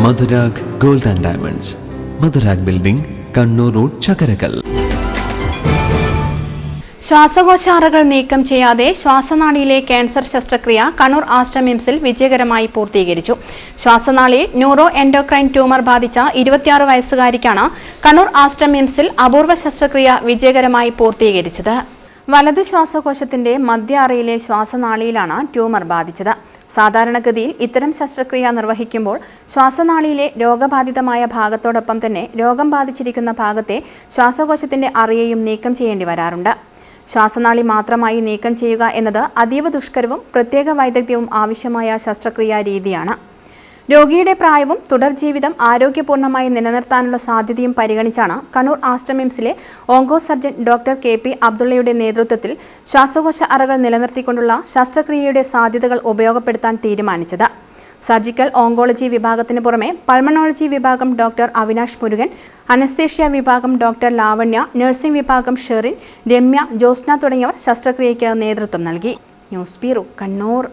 Madhurag gold and diamonds, Madhurag building, Kannur road, Chakkarakkal. ശ്വാസകോശാറകൾ നീക്കം ചെയ്യാതെ ശ്വാസനാളിയിലെ ക്യാൻസർ ശസ്ത്രക്രിയ കണ്ണൂർ ആസ്റ്റർ മിംസിൽ വിജയകരമായി പൂർത്തീകരിച്ചു. ശ്വാസനാളിയിൽ ന്യൂറോ എൻഡോക്രൈൻ ട്യൂമർ ബാധിച്ച 26 വയസ്സുകാരിക്കാണ് കണ്ണൂർ ആസ്റ്റർ മിംസിൽ അപൂർവ ശസ്ത്രക്രിയ വിജയകരമായി പൂർത്തീകരിച്ചത്. വലത് ശ്വാസകോശത്തിന്റെ മധ്യ അറയിലെ ശ്വാസനാളിയിലാണ് ട്യൂമർ ബാധിച്ചത്. സാധാരണഗതിയിൽ ഇത്തരം ശസ്ത്രക്രിയ നിർവഹിക്കുമ്പോൾ ശ്വാസനാളിയിലെ രോഗബാധിതമായ ഭാഗത്തോടൊപ്പം തന്നെ രോഗം ബാധിച്ചിരിക്കുന്ന ഭാഗത്തെ ശ്വാസകോശത്തിന്റെ അറയെയും നീക്കം ചെയ്യേണ്ടി വരാറുണ്ട്. ശ്വാസനാളി മാത്രമായി നീക്കം ചെയ്യുക എന്നത് അതീവ ദുഷ്കരവും പ്രത്യേക വൈദഗ്ധ്യവും ആവശ്യമായ ശസ്ത്രക്രിയാ രീതിയാണ്. രോഗിയുടെ പ്രായവും തുടർ ജീവിതം ആരോഗ്യപൂർണ്ണമായി നിലനിർത്താനുള്ള സാധ്യതയും പരിഗണിച്ചാണ് കണ്ണൂർ ആസ്റ്റർ മിംസിലെ ഓങ്കോ സർജൻ ഡോക്ടർ KP അബ്ദുള്ളയുടെ നേതൃത്വത്തിൽ ശ്വാസകോശ അറകൾ നിലനിർത്തിക്കൊണ്ടുള്ള ശസ്ത്രക്രിയയുടെ സാധ്യതകൾ ഉപയോഗപ്പെടുത്താൻ തീരുമാനിച്ചത്. സർജിക്കൽ ഓങ്കോളജി വിഭാഗത്തിന് പുറമെ പൾമണോളജി വിഭാഗം ഡോക്ടർ അവിനാഷ് മുരുകൻ, അനസ്തേഷ്യ വിഭാഗം ഡോക്ടർ ലാവണ്യ, നഴ്സിംഗ് വിഭാഗം ഷെറിൻ, രമ്യ, ജോസ്ന തുടങ്ങിയവർ ശസ്ത്രക്രിയയ്ക്ക് നേതൃത്വം നൽകി. News bureau, Kannur.